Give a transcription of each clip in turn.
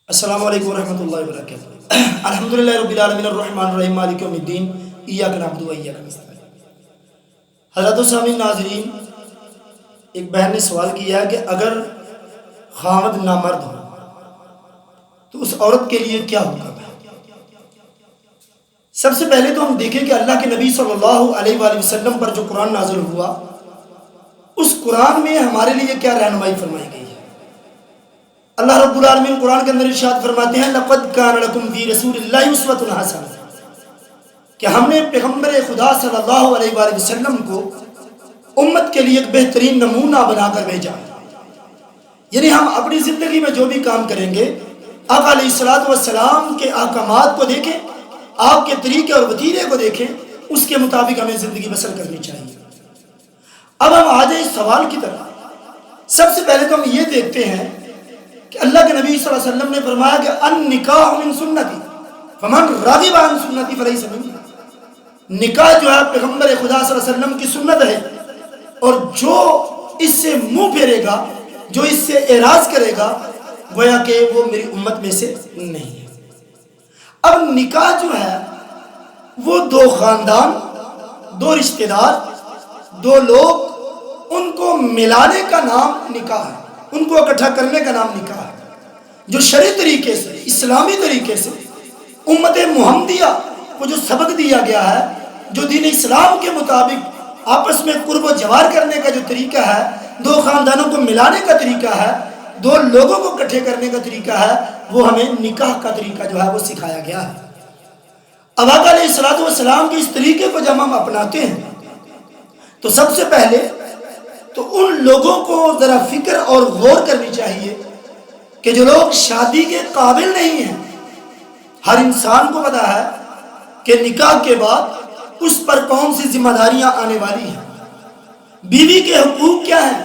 السلام علیکم ورحمۃ اللہ وبرکاتہ۔ الحمدللہ رب العالمین الرحمن الرحیم مالک یوم الدین ایاک نعبد و ایاک نستعین۔ حضرات و سامعین ناظرین، ایک بہن نے سوال کیا کہ اگر خاوند نامرد ہو تو اس عورت کے لیے کیا حکم ہے؟ سب سے پہلے تو ہم دیکھیں کہ اللہ کے نبی صلی اللہ علیہ وآلہ وسلم پر جو قرآن نازل ہوا، اس قرآن میں ہمارے لیے کیا رہنمائی فرمائی گئی ہے۔ اللہ رب العالمین قرآن کے اندر ارشاد فرماتے ہیں لَقَدْ كَانَ لَكُمْ فِي رَسُولِ اللَّهِ أُسْوَةٌ حَسَنَةٌ، کہ ہم نے پیغمبر خدا صلی اللہ علیہ وآلہ وسلم کو امت کے لیے ایک بہترین نمونہ بنا کر بھیجا۔ یعنی ہم اپنی زندگی میں جو بھی کام کریں گے، آقا علیہ السلام کے احکامات کو دیکھیں، آپ کے طریقے اور وتیرے کو دیکھیں، اس کے مطابق ہمیں زندگی بسر کرنی چاہیے۔ اب ہم آ جائیں اس سوال کی طرف۔ سب سے پہلے تو ہم یہ دیکھتے ہیں کہ اللہ کے نبی صلی اللہ علیہ وسلم نے فرمایا کہ النکاح من سنتی فمن راغب عن سنتی فلیس منی۔ نکاح جو ہے پیغمبر خدا صلی اللہ علیہ وسلم کی سنت ہے، اور جو اس سے منہ پھیرے گا، جو اس سے اعراض کرے گا، گویا کہ وہ میری امت میں سے نہیں ہے۔ اب نکاح جو ہے وہ دو خاندان، دو رشتہ دار، دو لوگ، ان کو ملانے کا نام نکاح ہے، ان کو اکٹھا کرنے کا نام نکاح ہے۔ جو شرعی طریقے سے، اسلامی طریقے سے امت محمدیہ کو جو سبق دیا گیا ہے، جو دین اسلام کے مطابق آپس میں قرب و جوار کرنے کا جو طریقہ ہے، دو خاندانوں کو ملانے کا طریقہ ہے، دو لوگوں کو اکٹھے کرنے کا طریقہ ہے، وہ ہمیں نکاح کا طریقہ جو ہے وہ سکھایا گیا ہے۔ اب آقا علیہ السلام کے اس طریقے کو جب ہم اپناتے ہیں تو سب سے پہلے تو ان لوگوں کو ذرا فکر اور غور کرنی چاہیے کہ جو لوگ شادی کے قابل نہیں ہیں۔ ہر انسان کو پتا ہے کہ نکاح کے بعد اس پر کون سی ذمہ داریاں آنے والی ہیں۔ بیوی کے حقوق کیا ہیں،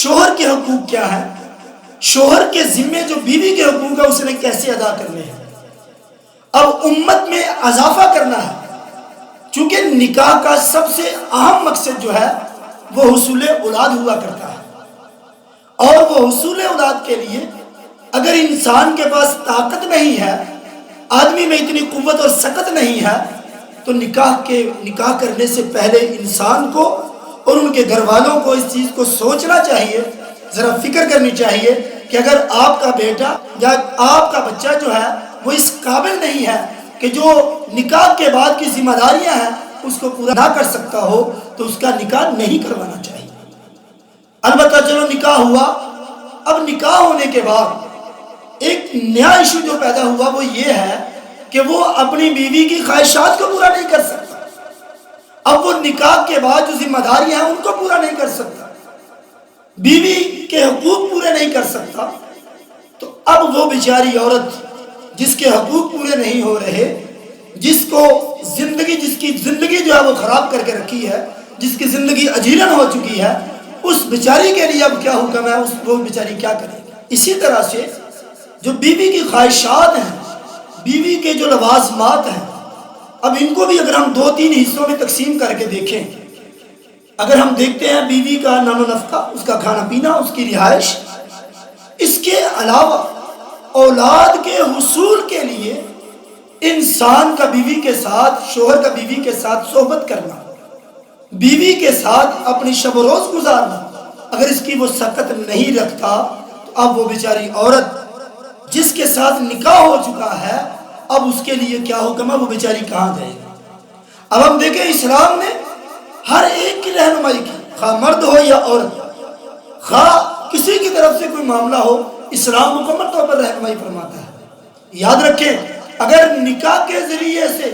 شوہر کے حقوق کیا ہیں، شوہر کے ذمے جو بیوی کے حقوق ہے اس نے کیسے ادا کرنے ہیں۔ اب امت میں اضافہ کرنا ہے، چونکہ نکاح کا سب سے اہم مقصد جو ہے وہ حصول اولاد ہوا کرتا ہے، اور وہ حصول اولاد کے لیے اگر انسان کے پاس طاقت نہیں ہے، آدمی میں اتنی قوت اور سکت نہیں ہے، تو نکاح کرنے سے پہلے انسان کو اور ان کے گھر والوں کو اس چیز کو سوچنا چاہیے، ذرا فکر کرنی چاہیے کہ اگر آپ کا بیٹا یا آپ کا بچہ جو ہے وہ اس قابل نہیں ہے کہ جو نکاح کے بعد کی ذمہ داریاں ہیں اس کو پورا نہ کر سکتا ہو، تو اس کا نکاح نہیں کروانا چاہیے۔ البتہ چلو نکاح ہوا، اب نکاح ہونے کے بعد ایک نیا ایشو جو پیدا ہوا وہ یہ ہے کہ وہ اپنی بیوی کی خواہشات کو پورا نہیں کر سکتا۔ اب وہ نکاح کے بعد جو ذمہ داریاں ہیں ان کو پورا نہیں کر سکتا، بیوی کے حقوق پورے نہیں کر سکتا، تو اب وہ بیچاری عورت جس کے حقوق پورے نہیں ہو رہے، جس کی زندگی جو ہے وہ خراب کر کے رکھی ہے، جس کی زندگی اجیرن ہو چکی ہے، اس بیچاری کے لیے اب کیا حکم ہے، وہ بیچاری کیا کرے گی۔ اسی طرح سے جو بیوی کی خواہشات ہیں، بیوی کے جو لوازمات ہیں، اب ان کو بھی اگر ہم 2-3 حصوں میں تقسیم کر کے دیکھیں، اگر ہم دیکھتے ہیں بیوی کا نان و نفقہ، اس کا کھانا پینا، اس کی رہائش، اس کے علاوہ اولاد کے حصول کے لیے انسان کا بیوی کے ساتھ، شوہر کا بیوی کے ساتھ صحبت کرنا، بیوی کے ساتھ اپنی شب و روز گزارنا، اگر اس کی وہ سکت نہیں رکھتا تو اب وہ بیچاری عورت جس کے ساتھ نکاح ہو چکا ہے، اب اس کے لیے کیا حکم ہے، وہ بیچاری کہاں جائے گی۔ اب ہم دیکھیں اسلام نے ہر ایک کی رہنمائی کی، خواہ مرد ہو یا عورت، خواہ کسی کی طرف سے کوئی معاملہ ہو، اسلام مکمل طور پر رہنمائی فرماتا ہے۔ یاد رکھیں اگر نکاح کے ذریعے سے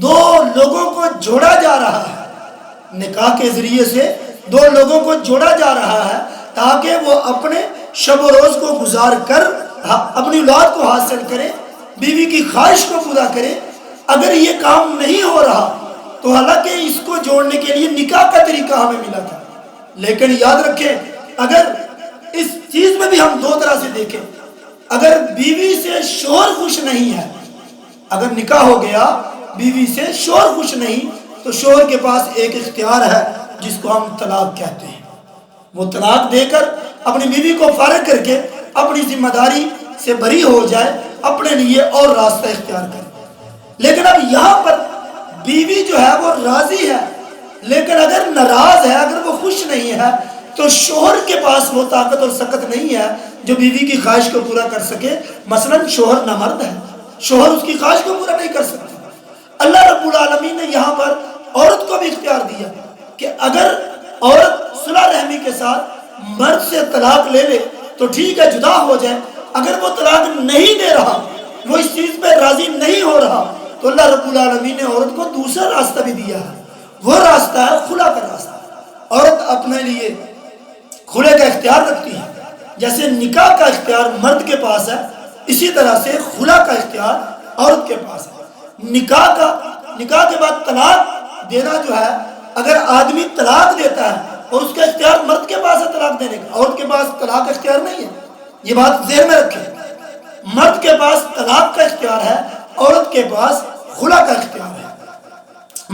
دو لوگوں کو جوڑا جا رہا ہے، نکاح کے ذریعے سے دو لوگوں کو جوڑا جا رہا ہے تاکہ وہ اپنے شب و روز کو گزار کر اپنی اولاد کو حاصل کرے، بیوی کی خواہش کو پورا کرے، اگر یہ کام نہیں ہو رہا تو حالانکہ اس کو جوڑنے کے لیے نکاح کا طریقہ ہمیں ملا تھا، لیکن یاد رکھیں اگر اس چیز میں بھی ہم دو طرح سے دیکھیں، اگر بیوی سے شوہر خوش نہیں ہے، اگر نکاح ہو گیا بیوی سے شوہر خوش نہیں، تو شوہر کے پاس ایک اختیار ہے جس کو ہم طلاق کہتے ہیں۔ وہ طلاق دے کر اپنی بیوی کو فارغ کر کے اپنی ذمہ داری سے بری ہو جائے، اپنے لیے اور راستہ اختیار کرے۔ لیکن اب یہاں پر بیوی جو ہے وہ راضی ہے، لیکن اگر ناراض ہے، اگر وہ خوش نہیں ہے، تو شوہر کے پاس وہ طاقت اور سکت نہیں ہے جو بیوی کی خواہش کو پورا کر سکے۔ مثلا شوہر نامرد ہے، شوہر اس کی خواہش کو پورا نہیں کر سکتا۔ اللہ رب العالمین نے یہاں پر عورت کو بھی اختیار دیا کہ اگر عورت صلح رحمی کے ساتھ مرد سے طلاق لے لے تو ٹھیک ہے، جدا ہو جائے۔ اگر وہ طلاق نہیں دے رہا، وہ اس چیز پہ راضی نہیں ہو رہا، تو اللہ رب العالمین نے عورت کو دوسرا راستہ بھی دیا ہے، وہ راستہ ہے خلا کا راستہ۔ عورت اپنے لیے خلے کا اختیار رکھتی ہے، جیسے نکاح کا اختیار مرد کے پاس ہے، اسی طرح سے خلا کا اختیار عورت کے پاس ہے۔ نکاح کے بعد طلاق دینا جو ہے، اگر آدمی طلاق دیتا ہے اور اس کا اختیار مرد کے پاس ہے طلاق دینے کا، عورت کے پاس طلاق اختیار نہیں ہے، یہ بات ذہن میں رکھیں۔ مرد کے پاس طلاق کا اختیار ہے، عورت کے پاس خلا کا اختیار ہے۔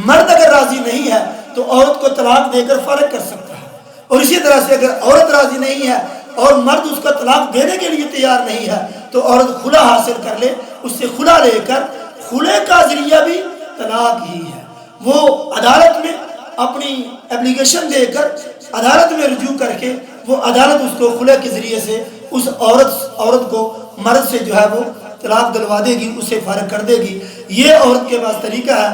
مرد اگر راضی نہیں ہے تو عورت کو طلاق دے کر فارغ کر سکتا ہے، اور اسی طرح سے اگر عورت راضی نہیں ہے اور مرد اس کا طلاق دینے کے لیے تیار نہیں ہے تو عورت خلا حاصل کر لے، اس سے خلا لے کر، خلے کا ذریعہ بھی طلاق ہی ہے، وہ عدالت میں اپنی اپلیکیشن دے کر عدالت میں رجوع کر کے وہ عدالت اس کو خلے کے ذریعے سے اس عورت کو مرد سے جو ہے وہ طلاق دلوا دے گی، اسے فارغ کر دے گی۔ یہ عورت کے پاس طریقہ ہے۔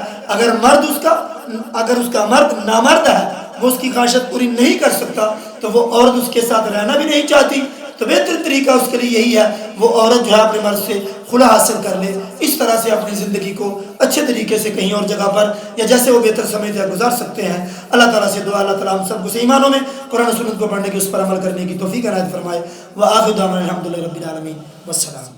اگر اس کا مرد نامرد ہے، وہ اس کی خواہشات پوری نہیں کر سکتا، تو وہ عورت اس کے ساتھ رہنا بھی نہیں چاہتی، تو بہتر طریقہ اس کے لیے یہی ہے، وہ عورت جو ہے اپنے مرد سے خلا حاصل کر لے، اس طرح سے اپنی زندگی کو اچھے طریقے سے کہیں اور جگہ پر یا جیسے وہ بہتر سمجھتے ہیں گزار سکتے ہیں۔ اللہ تعالیٰ سے دعا، اللہ تعالیٰ ہم سب کو صحیح معنوں میں قرآن و سنت کو پڑھنے کی، اس پر عمل کرنے کی توفیق عنایت فرمائے۔ وآخر دعوانا الحمدللہ رب العالمین، والسلام۔